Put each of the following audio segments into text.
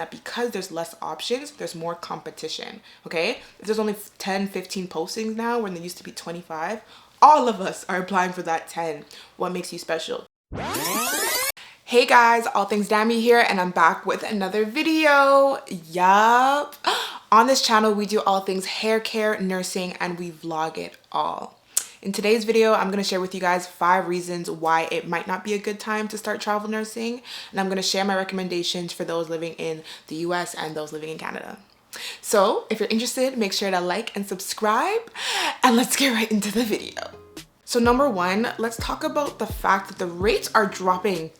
that because there's less options, there's more competition, okay? If there's only 10, 15 postings now when there used to be 25, all of us are applying for that 10. What makes you special? Hey guys, All Things Dammy here, and I'm back with another video. Yup. On this channel, we do all things hair care, nursing, and we vlog it all. In today's video, I'm going to share with you guys 5 reasons why it might not be a good time to start travel nursing, and I'm going to share my recommendations for those living in the US and those living in Canada. So if you're interested, make sure to like and subscribe, and let's get right into the video. So number 1, let's talk about the fact that the rates are dropping.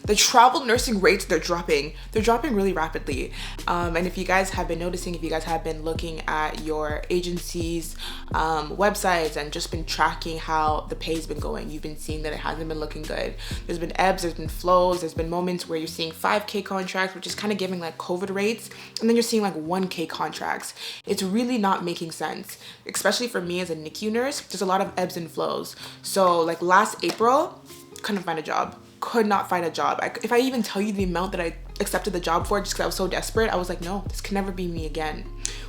The travel nursing rates, they're dropping really rapidly. And if you guys have been noticing, if you guys have been looking at your agency's websites and just been tracking how the pay's been going, you've been seeing that it hasn't been looking good. There's been ebbs, there's been flows, there's been moments where you're seeing 5K contracts, which is kind of giving like COVID rates, and then you're seeing like 1K contracts. It's really not making sense, especially for me as a NICU nurse. There's a lot of ebbs and flows. So like last April, couldn't find a job. Could not find a job. If I even tell you the amount that I accepted the job for just because I was so desperate, I was like, no, this can never be me again.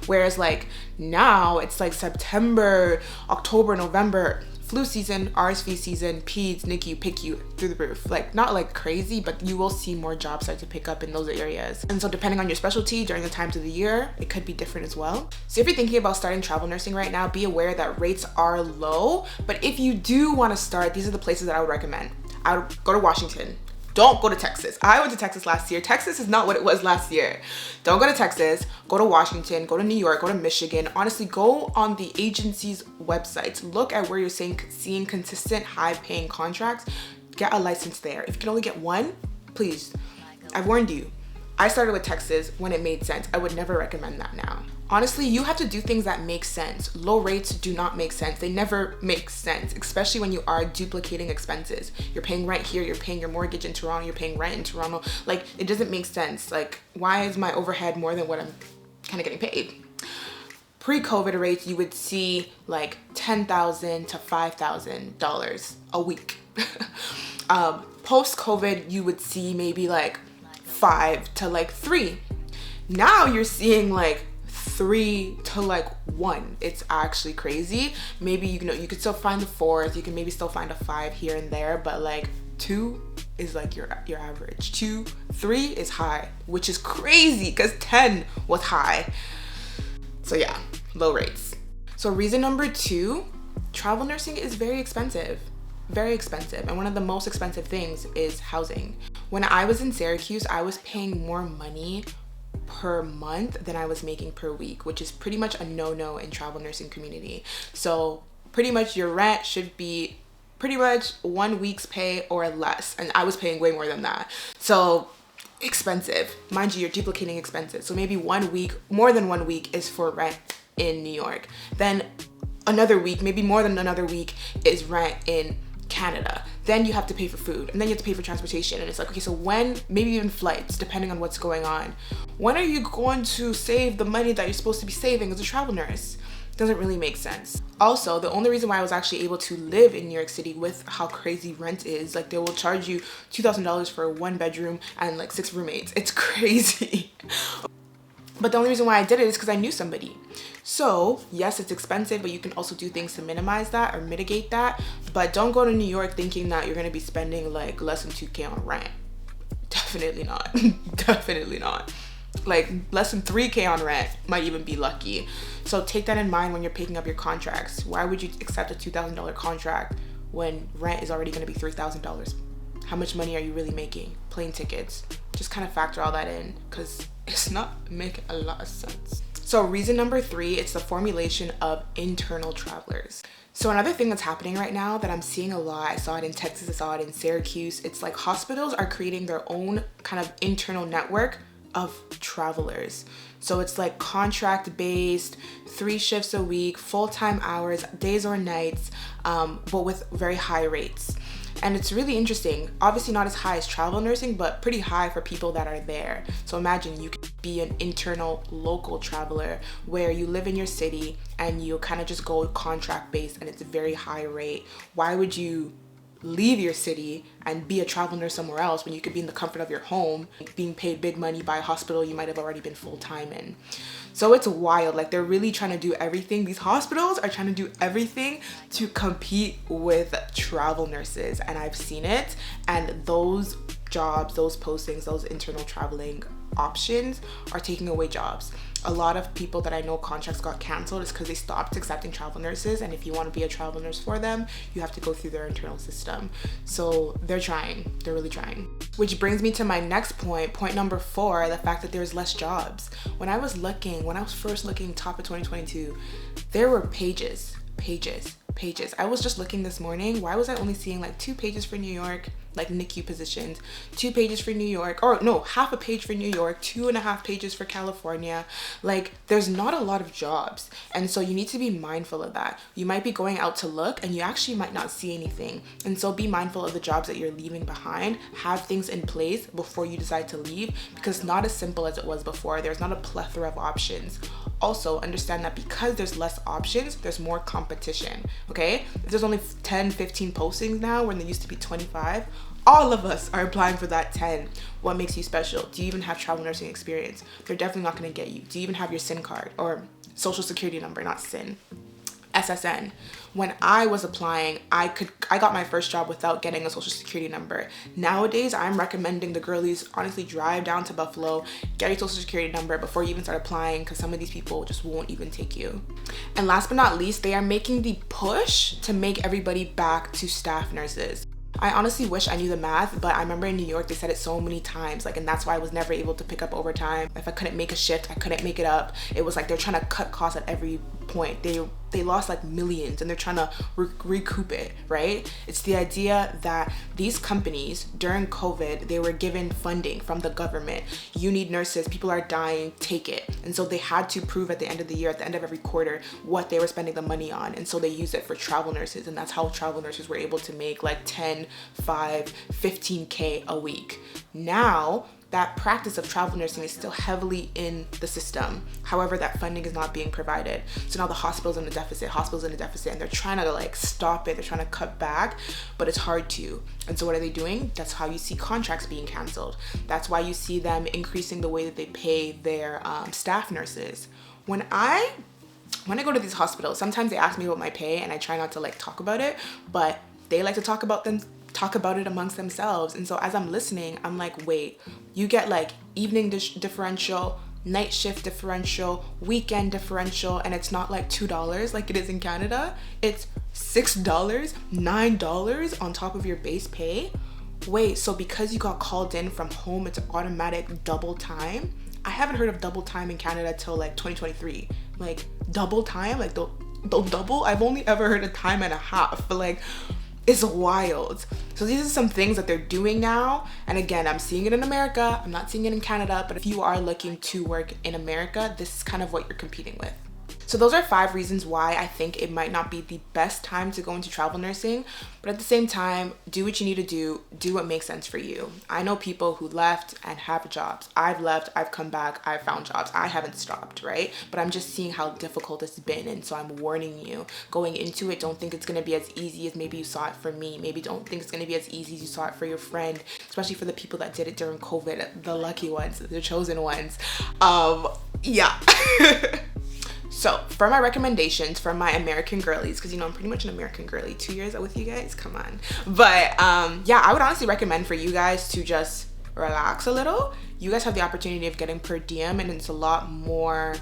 Whereas like now it's like September, October, November, flu season, RSV season, peds, NICU, PICU through the roof. Like not like crazy, but you will see more jobs start to pick up in those areas. And so depending on your specialty during the times of the year, it could be different as well. So if you're thinking about starting travel nursing right now, be aware that rates are low. But if you do want to start, these are the places that I would recommend. I would go to Washington. Don't go to Texas. I went to Texas last year. Texas is not what it was last year. Don't go to Texas. Go to Washington. Go to New York. Go to Michigan. Honestly, go on the agency's websites. Look at where you're seeing consistent high-paying contracts. Get a license there. If you can only get one, please. I've warned you. I started with Texas when it made sense. I would never recommend that now. Honestly, you have to do things that make sense. Low rates do not make sense. They never make sense, especially when you are duplicating expenses. You're paying rent here, you're paying your mortgage in Toronto, you're paying rent in Toronto. Like, it doesn't make sense. Like, why is my overhead more than what I'm kind of getting paid? Pre-COVID rates, you would see like $10,000 to $5,000 a week. Post-COVID, you would see maybe like 5 to like 3. Now you're seeing like 3 to like 1. It's actually crazy. Maybe you could still find the 4s, you can maybe still find a 5 here and there, but like 2 is like your average. 2, 3 is high, which is crazy because 10 was high. So yeah, low rates. So reason number 2, travel nursing is very expensive. Very expensive, and one of the most expensive things is housing. When I was in Syracuse, I was paying more money per month than I was making per week, which is pretty much a no-no in travel nursing community. So pretty much your rent should be pretty much 1 week's pay or less, and I was paying way more than that. So expensive. Mind you, you're duplicating expenses. So maybe 1 week, more than 1 week is for rent in New York. Then another week, maybe more than another week is rent in Canada. Then you have to pay for food, and then you have to pay for transportation. And it's like, okay, so when, maybe even flights, depending on what's going on, when are you going to save the money that you're supposed to be saving as a travel nurse? Doesn't really make sense. Also, the only reason why I was actually able to live in New York City with how crazy rent is, like they will charge you $2,000 for 1 bedroom and like 6 roommates. It's crazy. But the only reason why I did it is because I knew somebody. So yes, it's expensive, but you can also do things to minimize that or mitigate that. But don't go to New York thinking that you're gonna be spending like less than 2K on rent. Definitely not. Definitely not. Like less than 3K on rent, might even be lucky. So take that in mind when you're picking up your contracts. Why would you accept a $2,000 contract when rent is already gonna be $3,000? How much money are you really making? Plane tickets. Just kind of factor all that in, because it's not making a lot of sense. So reason number 3, it's the formulation of internal travelers. So another thing that's happening right now that I'm seeing a lot, I saw it in Texas, I saw it in Syracuse, it's like hospitals are creating their own kind of internal network of travelers. So it's like contract based, 3 shifts a week, full-time hours, days or nights, but with very high rates. And it's really interesting. Obviously not as high as travel nursing, but pretty high for people that are there. So imagine you could be an internal local traveler where you live in your city and you kind of just go contract based and it's a very high rate. Why would you leave your city and be a travel nurse somewhere else when you could be in the comfort of your home, being paid big money by a hospital you might have already been full-time in. So it's wild. Like, they're really trying to do everything. These hospitals are trying to do everything to compete with travel nurses, and I've seen it. And those jobs, those postings, those internal traveling options are taking away jobs. A lot of people that I know contracts got canceled is because they stopped accepting travel nurses, and if you want to be a travel nurse for them, you have to go through their internal system. So they're trying, they're really trying. Which brings me to my next point number 4, the fact that there's less jobs. When I was first looking top of 2022, there were pages. I was just looking this morning. Why was I only seeing like 2 pages for New York, like NICU positions, 2 pages for New York, or no, half a page for New York, 2.5 pages for California? Like, there's not a lot of jobs. And so you need to be mindful of that. You might be going out to look and you actually might not see anything. And so be mindful of the jobs that you're leaving behind. Have things in place before you decide to leave, because it's not as simple as it was before. There's not a plethora of options. Also, understand that because there's less options, there's more competition, okay? If there's only 10, 15 postings now when there used to be 25, all of us are applying for that 10. What makes you special? Do you even have travel nursing experience? They're definitely not gonna get you. Do you even have your SIN card, or social security number, not SIN? SSN. When I was applying, I got my first job without getting a social security number. Nowadays, I'm recommending the girlies honestly drive down to Buffalo, get your social security number before you even start applying, because some of these people just won't even take you. And last but not least, they are making the push to make everybody back to staff nurses. I honestly wish I knew the math, but I remember in New York, they said it so many times, like, and that's why I was never able to pick up overtime. If I couldn't make a shift, I couldn't make it up. It was like they're trying to cut costs at every point. They lost like millions and they're trying to recoup it, right? It's the idea that these companies during COVID, they were given funding from the government. You need nurses, people are dying, take it. And so they had to prove at the end of the year, at the end of every quarter, what they were spending the money on. And so they used it for travel nurses, and that's how travel nurses were able to make like 10, 5, 15K a week. Now, that practice of travel nursing is still heavily in the system. However, that funding is not being provided. So now the hospital's in a deficit, and they're trying to like stop it. They're trying to cut back, but it's hard to. And so what are they doing? That's how you see contracts being canceled. That's why you see them increasing the way that they pay their staff nurses. When I go to these hospitals, sometimes they ask me about my pay, and I try not to like talk about it, but they like to talk about it amongst themselves. And so as I'm listening, I'm like, wait, you get like evening differential, night shift differential, weekend differential, and it's not like $2 like it is in Canada. It's $6, $9 on top of your base pay. Wait, so because you got called in from home, it's automatic double time? I haven't heard of double time in Canada till like 2023. Like, double time? Like, the double? I've only ever heard a time and a half, but like, it's wild. So these are some things that they're doing now. And again, I'm seeing it in America. I'm not seeing it in Canada, but if you are looking to work in America, this is kind of what you're competing with. So those are 5 reasons why I think it might not be the best time to go into travel nursing, but at the same time, do what you need to do what makes sense for you. I know people who left and have jobs. I've left, I've come back, I've found jobs. I haven't stopped, right? But I'm just seeing how difficult it's been, and so I'm warning you. Going into it, don't think it's gonna be as easy as maybe you saw it for me. Maybe don't think it's gonna be as easy as you saw it for your friend, especially for the people that did it during COVID, the lucky ones, the chosen ones. Yeah. So for my recommendations for my American girlies, because you know I'm pretty much an American girly, 2 years with you guys, come on. But yeah, I would honestly recommend for you guys to just relax a little. You guys have the opportunity of getting per diem, and it's a lot more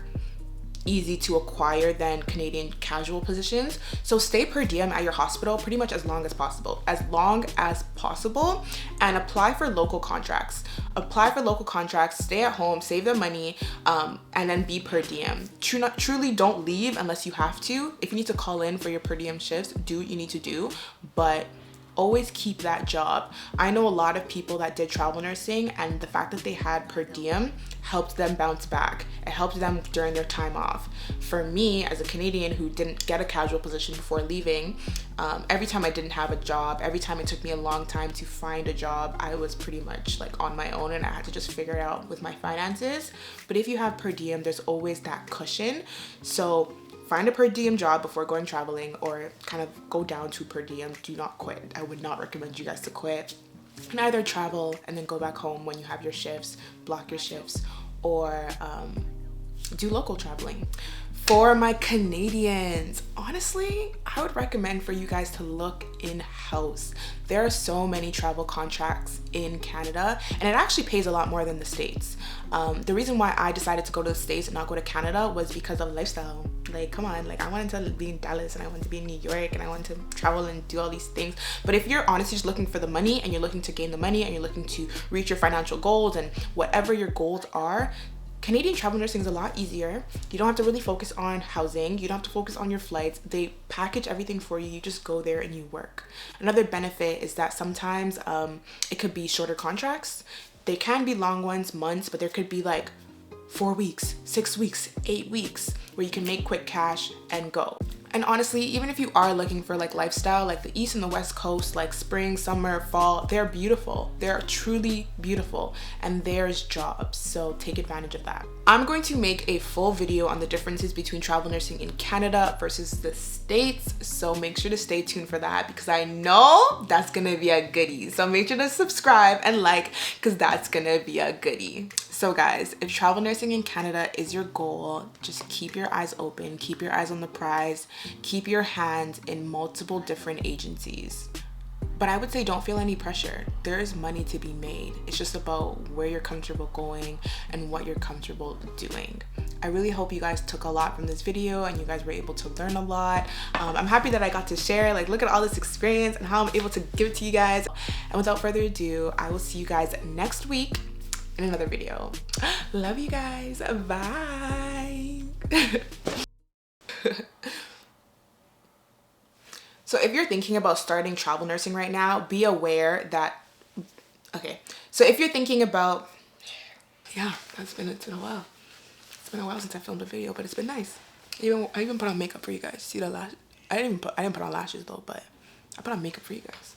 easy to acquire than Canadian casual positions. So stay per diem at your hospital pretty much as long as possible, and apply for local contracts. Stay at home, save the money, and then be per diem. Truly don't leave unless you have to. If you need to call in for your per diem shifts, do what you need to do, but always keep that job. I know a lot of people that did travel nursing, and the fact that they had per diem helped them bounce back. It helped them during their time off. For me, as a Canadian who didn't get a casual position before leaving, every time I didn't have a job, every time it took me a long time to find a job, I was pretty much like on my own, and I had to just figure it out with my finances. But if you have per diem, there's always that cushion. So find a per diem job before going traveling, or kind of go down to per diem. Do not quit. I would not recommend you guys to quit. And either travel and then go back home when you have your shifts, block your shifts, or do local traveling. For my Canadians, honestly, I would recommend for you guys to look in-house. There are so many travel contracts in Canada, and it actually pays a lot more than the States. The reason why I decided to go to the States and not go to Canada was because of lifestyle. Like, come on, like I wanted to be in Dallas and I wanted to be in New York and I wanted to travel and do all these things. But if you're honestly just looking for the money and you're looking to gain the money and you're looking to reach your financial goals and whatever your goals are, Canadian travel nursing is a lot easier. You don't have to really focus on housing. You don't have to focus on your flights. They package everything for you. You just go there and you work. Another benefit is that sometimes it could be shorter contracts. They can be long ones, months, but there could be like 4 weeks, 6 weeks, 8 weeks where you can make quick cash and go. And honestly, even if you are looking for like lifestyle, like the East and the West Coast, like spring, summer, fall, they're beautiful. They're truly beautiful, and there's jobs, so take advantage of that. I'm going to make a full video on the differences between travel nursing in Canada versus the States, so make sure to stay tuned for that because I know that's gonna be a goodie. So make sure to subscribe and like, because that's gonna be a goodie. So guys, if travel nursing in Canada is your goal, just keep your eyes open, keep your eyes on the prize, keep your hands in multiple different agencies. But I would say don't feel any pressure. There is money to be made. It's just about where you're comfortable going and what you're comfortable doing. I really hope you guys took a lot from this video and you guys were able to learn a lot. I'm happy that I got to share, like, look at all this experience and how I'm able to give it to you guys. And without further ado, I will see you guys next week in another video. Love you guys. Bye. So if you're thinking about starting travel nursing right now, be aware that, okay, so if you're thinking about, yeah, it's been a while. It's been a while since I filmed a video, but it's been nice. I even put on makeup for you guys. See the lash? I didn't put on lashes though, but I put on makeup for you guys.